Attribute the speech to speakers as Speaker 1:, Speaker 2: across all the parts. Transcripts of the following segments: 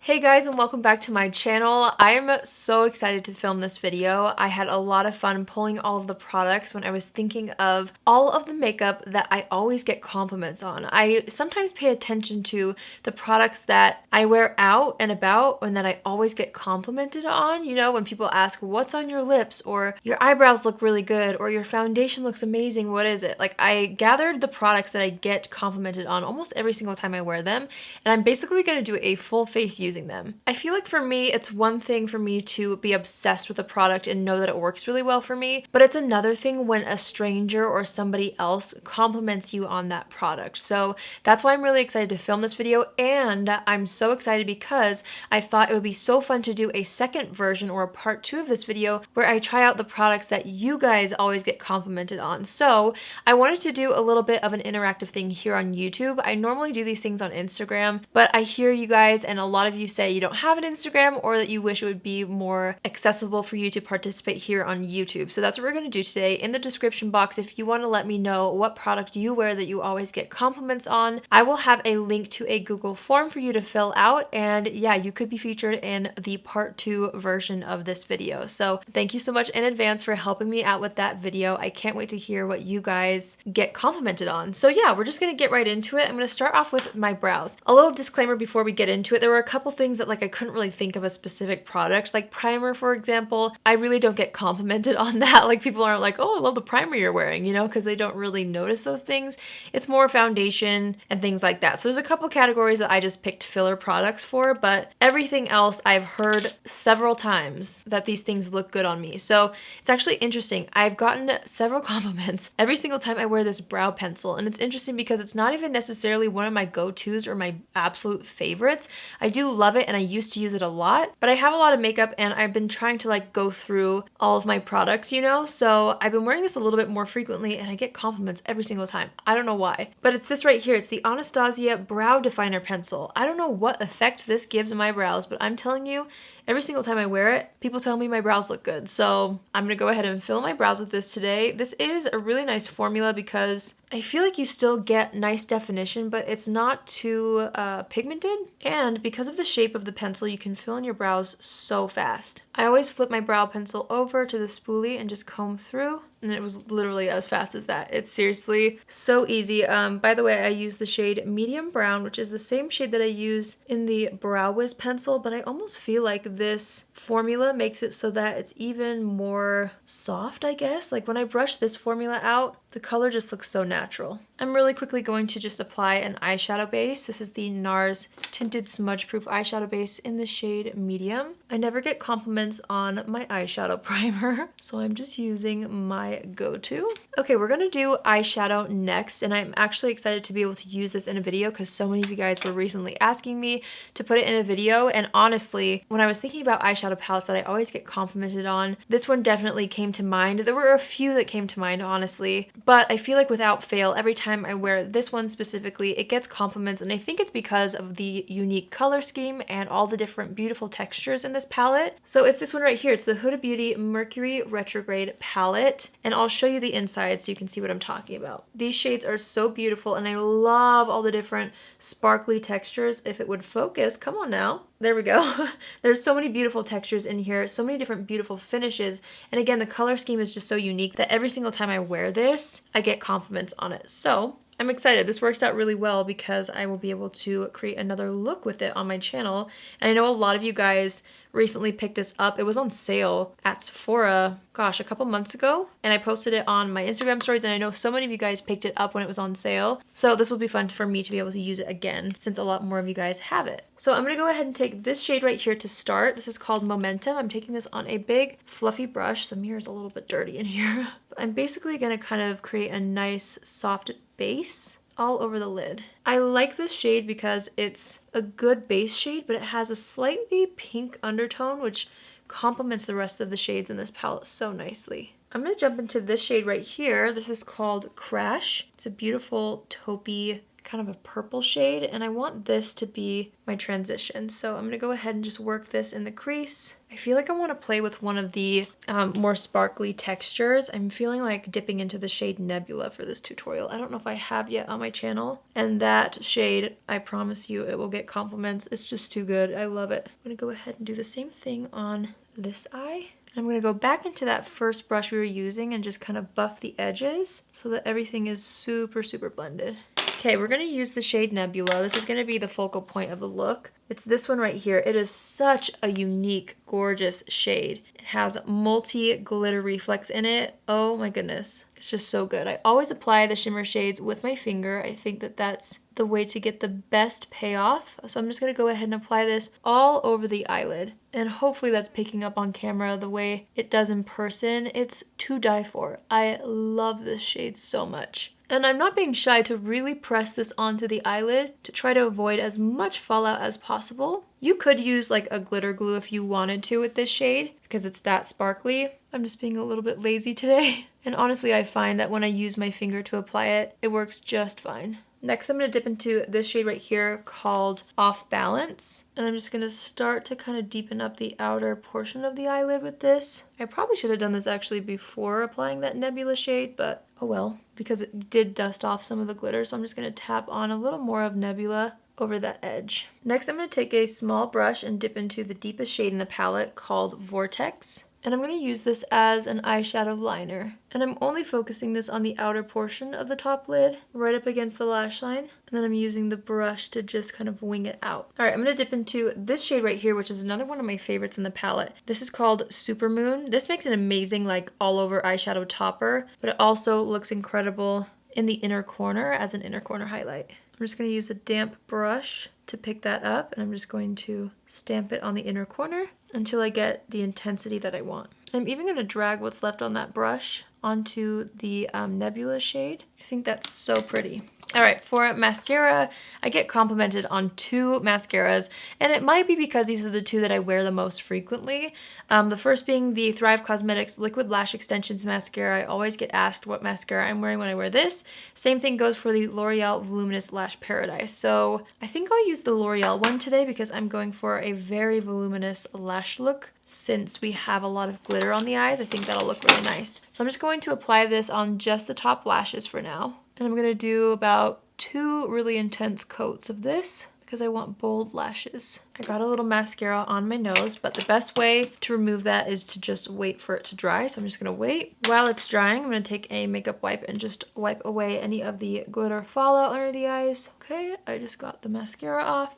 Speaker 1: Hey guys, and welcome back to my channel. I am so excited to film this video. I had a lot of fun pulling all of the products when I was thinking of all of the makeup that I always get compliments on. I sometimes pay attention to the products that I wear out and about and that I always get complimented on. You know, when people ask, what's on your lips? Or your eyebrows look really good, or your foundation looks amazing, what is it? Like, I gathered the products that I get complimented on almost every single time I wear them, and I'm basically going to do a full face using them. I feel like for me, it's one thing for me to be obsessed with a product and know that it works really well for me, but it's another thing when a stranger or somebody else compliments you on that product. So that's why I'm really excited to film this video, and I'm so excited because I thought it would be so fun to do a second version or a part 2 of this video where I try out the products that you guys always get complimented on. So I wanted to do a little bit of an interactive thing here on YouTube. I normally do these things on Instagram, but I hear you guys and a lot of you say you don't have an Instagram or that you wish it would be more accessible for you to participate here on YouTube. So that's what we're going to do today. In the description box, if you want to let me know what product you wear that you always get compliments on, I will have a link to a Google form for you to fill out, and yeah, you could be featured in the part 2 version of this video. So thank you so much in advance for helping me out with that video. I can't wait to hear what you guys get complimented on. So yeah, we're just going to get right into it. I'm going to start off with my brows. A little disclaimer before we get into it, there were a couple things that I couldn't really think of a specific product, like primer, for example. I really don't get complimented on that. Like, people aren't like, oh, I love the primer you're wearing, you know, because they don't really notice those things. It's more foundation and things like that. So there's a couple categories that I just picked filler products for, but everything else I've heard several times that these things look good on me. So it's actually interesting. I've gotten several compliments every single time I wear this brow pencil, and it's interesting because it's not even necessarily one of my go-tos or my absolute favorites. I do love it and I used to use it a lot, but I have a lot of makeup and I've been trying to go through all of my products, you know, so I've been wearing this a little bit more frequently and I get compliments every single time. I don't know why, but it's this right here. It's the Anastasia Brow Definer Pencil. I don't know what effect this gives my brows, but I'm telling you, every single time I wear it, people tell me my brows look good. So I'm gonna go ahead and fill my brows with this today. This is a really nice formula because I feel like you still get nice definition, but it's not too pigmented. And because of the shape of the pencil, you can fill in your brows so fast. I always flip my brow pencil over to the spoolie and just comb through. And it was literally as fast as that. It's seriously so easy. By the way, I use the shade Medium Brown, which is the same shade that I use in the Brow Wiz pencil, but I almost feel like this formula makes it so that it's even more soft, I guess. Like, when I brush this formula out, the color just looks so natural. I'm really quickly going to just apply an eyeshadow base. This is the NARS Tinted Smudge Proof Eyeshadow Base in the shade Medium. I never get compliments on my eyeshadow primer, so I'm just using my go-to. Okay, we're gonna do eyeshadow next, and I'm actually excited to be able to use this in a video because so many of you guys were recently asking me to put it in a video, and honestly, when I was thinking about eyeshadow palettes that I always get complimented on, this one definitely came to mind. There were a few that came to mind, honestly, but I feel like without fail, every time I wear this one specifically, it gets compliments, and I think it's because of the unique color scheme and all the different beautiful textures in this palette. So it's this one right here. It's the Huda Beauty Mercury Retrograde palette, and I'll show you the inside so you can see what I'm talking about. These shades are so beautiful, and I love all the different sparkly textures. If it would focus, come on now. There we go. There's so many beautiful textures in here, so many different beautiful finishes, and again, the color scheme is just so unique that every single time I wear this, I get compliments on it. So I'm excited. This works out really well because I will be able to create another look with it on my channel. And I know a lot of you guys recently picked this up. It was on sale at Sephora, gosh, a couple months ago. And I posted it on my Instagram stories, and I know so many of you guys picked it up when it was on sale. So this will be fun for me to be able to use it again since a lot more of you guys have it. So I'm gonna go ahead and take this shade right here to start. This is called Momentum. I'm taking this on a big fluffy brush. The mirror is a little bit dirty in here. But I'm basically gonna kind of create a nice soft base all over the lid. I like this shade because it's a good base shade, but it has a slightly pink undertone, which complements the rest of the shades in this palette so nicely. I'm going to jump into this shade right here. This is called Crash. It's a beautiful taupey kind of a purple shade, and I want this to be my transition. So I'm gonna go ahead and just work this in the crease. I feel like I want to play with one of the more sparkly textures. I'm feeling like dipping into the shade Nebula for this tutorial. I don't know if I have yet on my channel. And that shade, I promise you, it will get compliments. It's just too good. I love it. I'm gonna go ahead and do the same thing on this eye. I'm going to go back into that first brush we were using and just kind of buff the edges so that everything is super, super blended. Okay, we're going to use the shade Nebula. This is going to be the focal point of the look. It's this one right here. It is such a unique, gorgeous shade. It has multi-glitter reflex in it. Oh my goodness. It's just so good. I always apply the shimmer shades with my finger. I think that that's the way to get the best payoff. So I'm just going to go ahead and apply this all over the eyelid. And hopefully that's picking up on camera the way it does in person. It's to die for. I love this shade so much. And I'm not being shy to really press this onto the eyelid to try to avoid as much fallout as possible. You could use like a glitter glue if you wanted to with this shade because it's that sparkly. I'm just being a little bit lazy today. And honestly, I find that when I use my finger to apply it, it works just fine. Next, I'm going to dip into this shade right here called Off Balance. And I'm just going to start to kind of deepen up the outer portion of the eyelid with this. I probably should have done this actually before applying that Nebula shade, but oh well, because it did dust off some of the glitter. So I'm just going to tap on a little more of Nebula over that edge. Next, I'm going to take a small brush and dip into the deepest shade in the palette called Vortex. And I'm going to use this as an eyeshadow liner. And I'm only focusing this on the outer portion of the top lid, right up against the lash line. And then I'm using the brush to just kind of wing it out. All right, I'm going to dip into this shade right here, which is another one of my favorites in the palette. This is called Supermoon. This makes an amazing like all over eyeshadow topper, but it also looks incredible in the inner corner as an inner corner highlight. I'm just going to use a damp brush to pick that up, and I'm just going to stamp it on the inner corner until I get the intensity that I want. I'm even going to drag what's left on that brush onto the Nebula shade. I think that's so pretty. All right, for mascara, I get complimented on two mascaras, and it might be because these are the two that I wear the most frequently. The first being the Thrive Cosmetics Liquid Lash Extensions Mascara. I always get asked what mascara I'm wearing when I wear this. Same thing goes for the L'Oreal Voluminous Lash Paradise. So I think I'll use the L'Oreal one today because I'm going for a very voluminous lash look. Since we have a lot of glitter on the eyes, I think that'll look really nice. So I'm just going to apply this on just the top lashes for now. And I'm going to do about 2 really intense coats of this because I want bold lashes. I got a little mascara on my nose, but the best way to remove that is to just wait for it to dry. So I'm just going to wait. While it's drying, I'm going to take a makeup wipe and just wipe away any of the glitter fallout under the eyes. Okay, I just got the mascara off.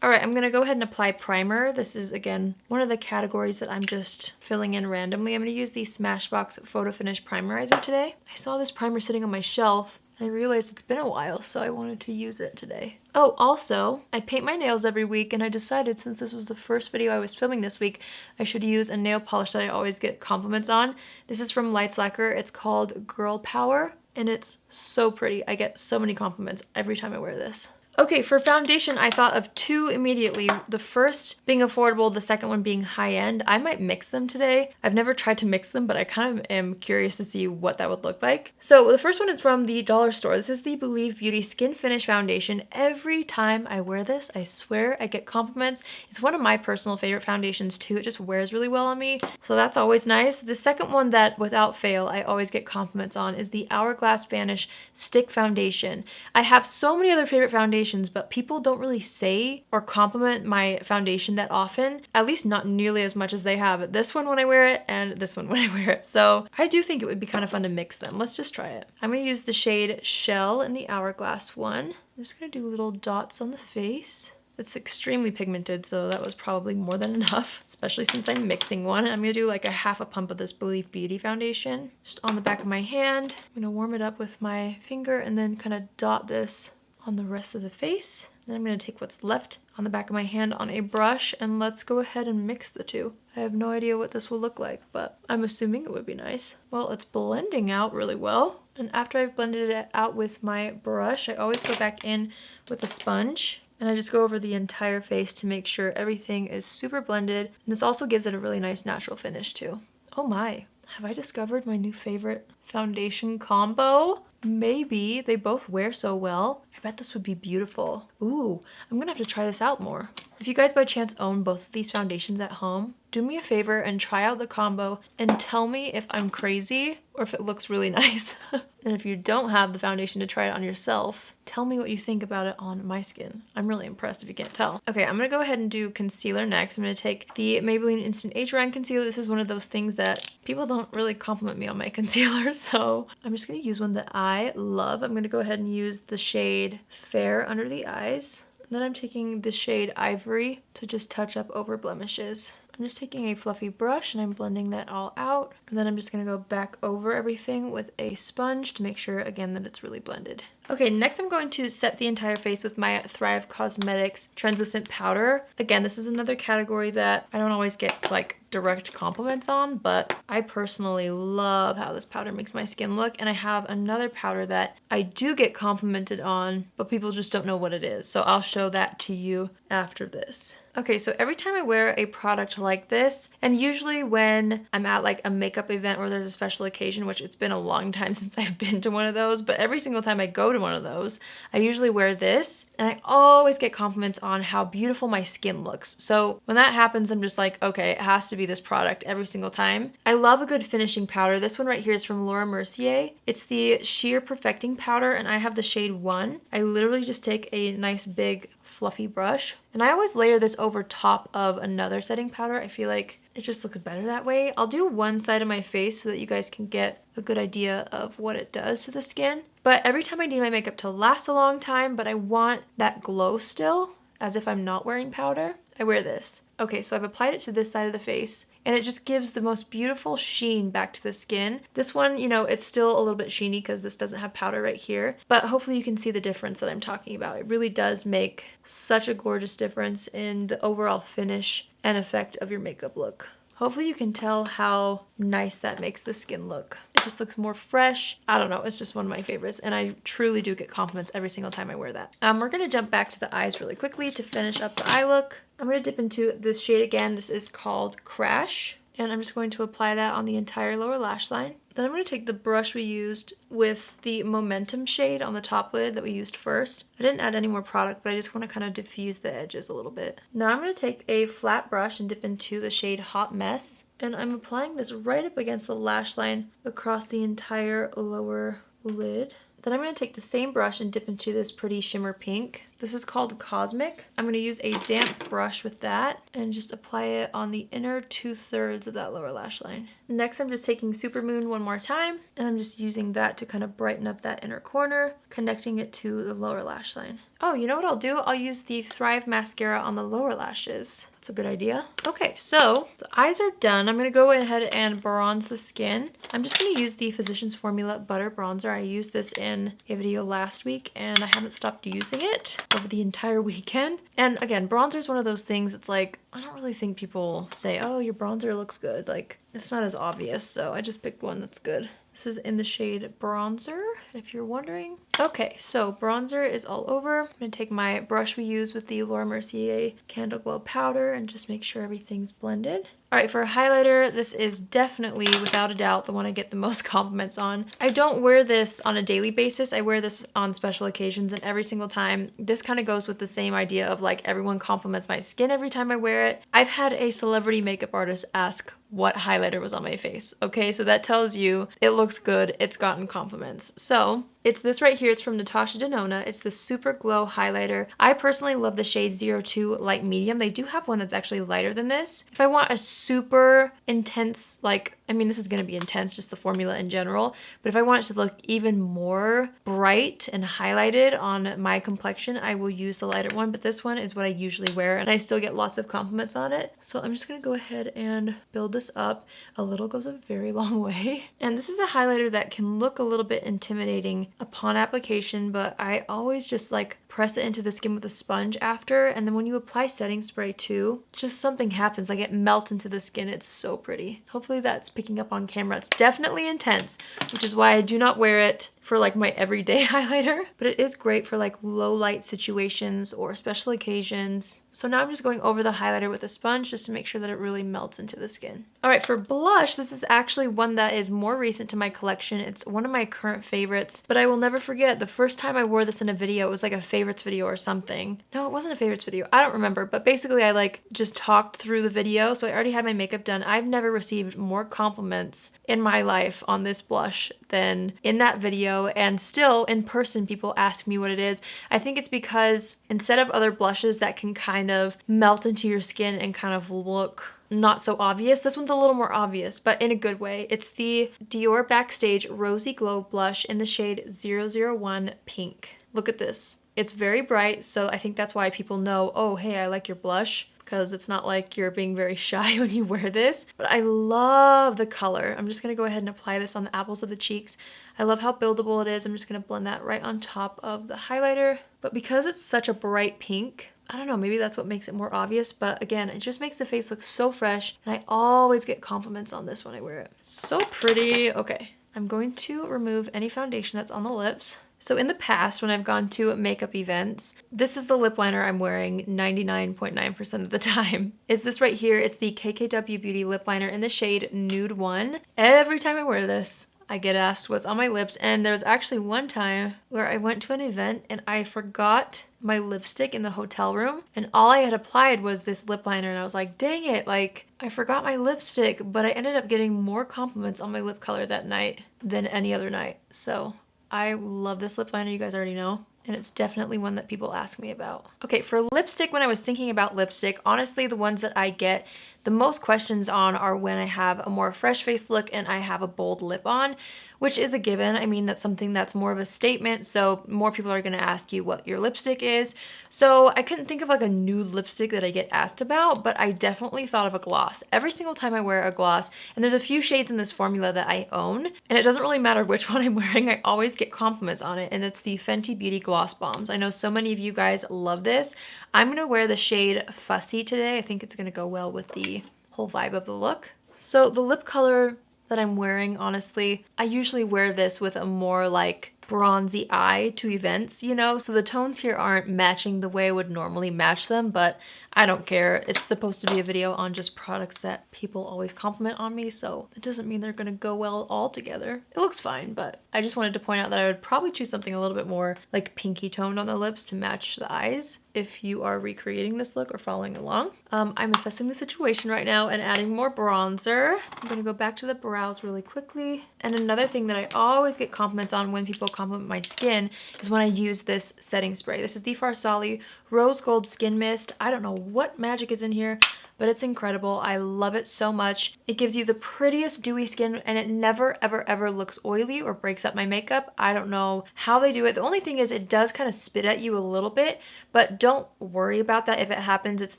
Speaker 1: All right, I'm going to go ahead and apply primer. This is, again, one of the categories that I'm just filling in randomly. I'm going to use the Smashbox Photo Finish Primerizer today. I saw this primer sitting on my shelf, and I realized it's been a while, so I wanted to use it today. Oh, also, I paint my nails every week, and I decided since this was the first video I was filming this week, I should use a nail polish that I always get compliments on. This is from Light Slacker. It's called Girl Power, and it's so pretty. I get so many compliments every time I wear this. Okay, for foundation, I thought of 2 immediately. The first being affordable, the second one being high-end. I might mix them today. I've never tried to mix them, but I kind of am curious to see what that would look like. So the first one is from the dollar store. This is the Believe Beauty Skin Finish Foundation. Every time I wear this, I swear I get compliments. It's one of my personal favorite foundations too. It just wears really well on me, so that's always nice. The second one that, without fail, I always get compliments on is the Hourglass Vanish Stick Foundation. I have so many other favorite foundations, but people don't really say or compliment my foundation that often, at least not nearly as much as they have this one when I wear it and this one when I wear it. So I do think it would be kind of fun to mix them. Let's just try it. I'm going to use the shade Shell in the Hourglass one. I'm just going to do little dots on the face. It's extremely pigmented, so that was probably more than enough, especially since I'm mixing one. I'm going to do like a half a pump of this Believe Beauty foundation just on the back of my hand. I'm going to warm it up with my finger and then kind of dot this on the rest of the face. Then I'm going to take what's left on the back of my hand on a brush and let's go ahead and mix the two. I have no idea what this will look like, but I'm assuming it would be nice. Well, it's blending out really well. And after I've blended it out with my brush, I always go back in with a sponge and I just go over the entire face to make sure everything is super blended. And this also gives it a really nice natural finish too. Oh my, have I discovered my new favorite foundation combo? maybe they both wear so well. I bet this would be beautiful. Ooh, I'm gonna have to try this out more. If you guys by chance own both of these foundations at home, do me a favor and try out the combo and tell me if I'm crazy or if it looks really nice. And if you don't have the foundation to try it on yourself, tell me what you think about it on my skin. I'm really impressed if you can't tell. Okay, I'm gonna go ahead and do concealer next. I'm gonna take the Maybelline Instant Age Rewind Concealer. This is one of those things that people don't really compliment me on my concealer, so I'm just gonna use one that I love. I'm gonna go ahead and use the shade Fair under the eyes. And then I'm taking the shade Ivory to just touch up over blemishes. I'm just taking a fluffy brush and I'm blending that all out. And then I'm just gonna go back over everything with a sponge to make sure, again, that it's really blended. Okay, next I'm going to set the entire face with my Thrive Cosmetics Translucent Powder. Again, this is another category that I don't always get like direct compliments on, but I personally love how this powder makes my skin look. And I have another powder that I do get complimented on, but people just don't know what it is. So I'll show that to you after this. Okay, so every time I wear a product like this, and usually when I'm at like a makeup event or there's a special occasion, which it's been a long time since I've been to one of those, but every single time I go to one of those, I usually wear this, and I always get compliments on how beautiful my skin looks. So when that happens, I'm just like, okay, it has to be this product every single time. I love a good finishing powder. This one right here is from Laura Mercier. It's the Sheer Perfecting Powder, and I have the shade 1. I literally just take a nice big fluffy brush, and I always layer this over top of another setting powder. I feel like it just looks better that way. I'll do one side of my face so that you guys can get a good idea of what it does to the skin. But every time I need my makeup to last a long time, but I want that glow still, as if I'm not wearing powder, I wear this. Okay, so I've applied it to this side of the face, and it just gives the most beautiful sheen back to the skin. This one, you know, it's still a little bit sheeny because this doesn't have powder right here, but hopefully you can see the difference that I'm talking about. It really does make such a gorgeous difference in the overall finish and effect of your makeup look. Hopefully you can tell how nice that makes the skin look. It just looks more fresh. I don't know, it's just one of my favorites, and I truly do get compliments every single time I wear that. We're gonna jump back to the eyes really quickly to finish up the eye look. I'm gonna dip into this shade again. This is called Crash, and I'm just going to apply that on the entire lower lash line. Then I'm going to take the brush we used with the Momentum shade on the top lid that we used first. I didn't add any more product, but I just want to kind of diffuse the edges a little bit. Now I'm going to take a flat brush and dip into the shade Hot Mess, and I'm applying this right up against the lash line across the entire lower lid. Then I'm going to take the same brush and dip into this pretty shimmer pink. This is called Cosmic. I'm going to use a damp brush with that and just apply it on the inner 2/3 of that lower lash line. Next, I'm just taking Supermoon one more time, and I'm just using that to kind of brighten up that inner corner, connecting it to the lower lash line. Oh, you know what I'll do? I'll use the Thrive Mascara on the lower lashes. That's a good idea. Okay, so the eyes are done. I'm going to go ahead and bronze the skin. I'm just going to use the Physicians Formula Butter Bronzer. I used this in a video last week, and I haven't stopped using it over the entire weekend. And again, bronzer is one of those things, it's like, I don't really think people say, oh, your bronzer looks good. Like, it's not as obvious, so I just picked one that's good. This is in the shade Bronzer, if you're wondering. Okay, so bronzer is all over. I'm gonna take my brush we use with the Laura Mercier Candle Glow Powder and just make sure everything's blended. All right, for a highlighter, this is definitely, without a doubt, the one I get the most compliments on. I don't wear this on a daily basis. I wear this on special occasions, and every single time, this kind of goes with the same idea of like everyone compliments my skin every time I wear it. I've had a celebrity makeup artist ask what highlighter was on my face. Okay, so that tells you it looks good, it's gotten compliments. So it's this right here. It's from Natasha Denona. It's the Super Glow Highlighter. I personally love the shade 02 Light Medium. They do have one that's actually lighter than this. If I want a super intense, like, I mean, this is going to be intense, just the formula in general, but if I want it to look even more bright and highlighted on my complexion, I will use the lighter one, but this one is what I usually wear, and I still get lots of compliments on it. So I'm just going to go ahead and build this up. A little goes a very long way. And this is a highlighter that can look a little bit intimidating upon application, but I always just like press it into the skin with a sponge after, and then when you apply setting spray too, just something happens, like it melts into the skin. It's so pretty. Hopefully that's picking up on camera. It's definitely intense, which is why I do not wear it for like my everyday highlighter, but it is great for like low light situations or special occasions. So now I'm just going over the highlighter with a sponge just to make sure that it really melts into the skin. All right, for blush, this is actually one that is more recent to my collection. It's one of my current favorites, but I will never forget the first time I wore this in a video. It was like a favorites video or something. No, it wasn't a favorites video. I don't remember, but basically I like just talked through the video. So I already had my makeup done. I've never received more compliments in my life on this blush than in that video, and still in person people ask me what it is. I think it's because instead of other blushes that can kind of melt into your skin and kind of look not so obvious, this one's a little more obvious, but in a good way. It's the Dior Backstage Rosy Glow Blush in the shade 001 Pink. Look at this. It's very bright, so I think that's why people know, oh, hey, I like your blush, because it's not like you're being very shy when you wear this. But I love the color. I'm just gonna go ahead and apply this on the apples of the cheeks. I love how buildable it is. I'm just gonna blend that right on top of the highlighter. But because it's such a bright pink, I don't know, maybe that's what makes it more obvious, but again, it just makes the face look so fresh, and I always get compliments on this when I wear it. So pretty. Okay, I'm going to remove any foundation that's on the lips. So in the past, when I've gone to makeup events, this is the lip liner I'm wearing 99.9% of the time. It's this right here. It's the KKW Beauty lip liner in the shade Nude 1. Every time I wear this, I get asked what's on my lips, and there was actually one time where I went to an event and I forgot my lipstick in the hotel room, and all I had applied was this lip liner, and I was like, dang it, like I forgot my lipstick, but I ended up getting more compliments on my lip color that night than any other night. So I love this lip liner, you guys already know. And it's definitely one that people ask me about. Okay, for lipstick, when I was thinking about lipstick, honestly, the ones that I get the most questions on are when I have a more fresh face look and I have a bold lip on, which is a given. I mean, that's something that's more of a statement, so more people are gonna ask you what your lipstick is. So I couldn't think of like a nude lipstick that I get asked about, but I definitely thought of a gloss. Every single time I wear a gloss, and there's a few shades in this formula that I own, and it doesn't really matter which one I'm wearing, I always get compliments on it, and it's the Fenty Beauty Gloss Bombs. I know so many of you guys love this. I'm gonna wear the shade Fussy today. I think it's gonna go well with the whole vibe of the look. So the lip color that I'm wearing, honestly, I usually wear this with a more like bronzy eye to events, you know, so the tones here aren't matching the way I would normally match them, but I don't care. It's supposed to be a video on just products that people always compliment on me, so it doesn't mean they're gonna go well all together. It looks fine, but I just wanted to point out that I would probably choose something a little bit more like pinky toned on the lips to match the eyes if you are recreating this look or following along. I'm assessing the situation right now and adding more bronzer. I'm gonna go back to the brows really quickly. And another thing that I always get compliments on when people compliment my skin is when I use this setting spray. This is the Farsali Rose Gold Skin Mist. I don't know what magic is in here, but it's incredible. I love it so much. It gives you the prettiest dewy skin, and it never ever ever looks oily or breaks up my makeup. I don't know how they do it. The only thing is it does kind of spit at you a little bit, but don't worry about that if it happens. It's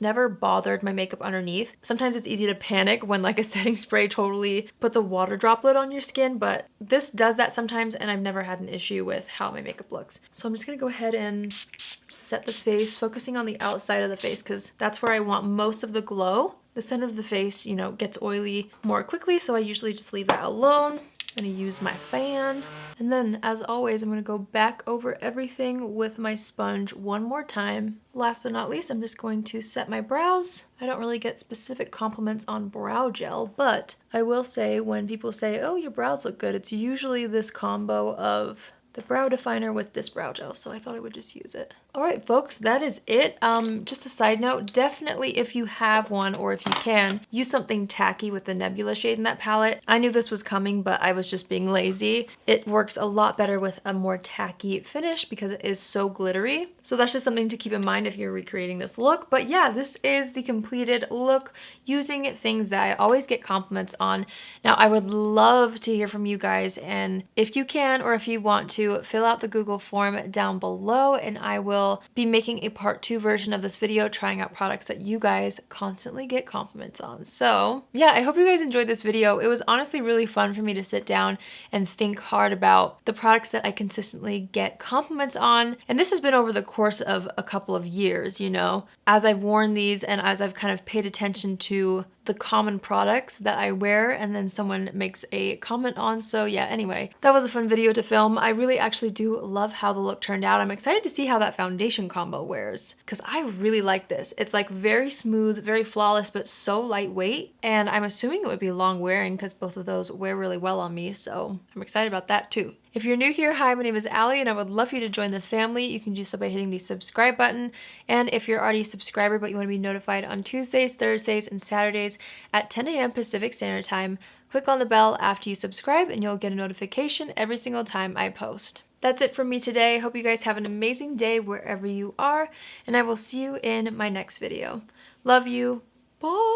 Speaker 1: never bothered my makeup underneath. Sometimes it's easy to panic when like a setting spray totally puts a water droplet on your skin, but this does that sometimes, and I've never had an issue with how my makeup looks. So I'm just gonna go ahead and set the face, focusing on the outside of the face because that's where I want most of the glow. The center of the face, you know, gets oily more quickly, so I usually just leave that alone. I'm gonna use my fan. And then, as always, I'm gonna go back over everything with my sponge one more time. Last but not least, I'm just going to set my brows. I don't really get specific compliments on brow gel, but I will say when people say, oh, your brows look good, it's usually this combo of the brow definer with this brow gel, so I thought I would just use it. All right, folks, that is it. Just a side note, definitely if you have one or if you can, use something tacky with the Nebula shade in that palette. I knew this was coming, but I was just being lazy. It works a lot better with a more tacky finish because it is so glittery. So that's just something to keep in mind if you're recreating this look. But yeah, this is the completed look using things that I always get compliments on. Now, I would love to hear from you guys, and if you can or if you want to, fill out the Google form down below, and I will be making a part 2 version of this video trying out products that you guys constantly get compliments on. So yeah, I hope you guys enjoyed this video. It was honestly really fun for me to sit down and think hard about the products that I consistently get compliments on. And this has been over the course of a couple of years, you know, as I've worn these and as I've kind of paid attention to the common products that I wear and then someone makes a comment on. So yeah, anyway, that was a fun video to film. I really actually do love how the look turned out. I'm excited to see how that foundation combo wears because I really like this. It's like very smooth, very flawless, but so lightweight. And I'm assuming it would be long wearing because both of those wear really well on me. So I'm excited about that too. If you're new here, hi, my name is Allie and I would love for you to join the family. You can do so by hitting the subscribe button. And if you're already a subscriber but you want to be notified on Tuesdays, Thursdays, and Saturdays at 10 a.m. Pacific Standard Time, click on the bell after you subscribe and you'll get a notification every single time I post. That's it from me today. Hope you guys have an amazing day wherever you are, and I will see you in my next video. Love you. Bye!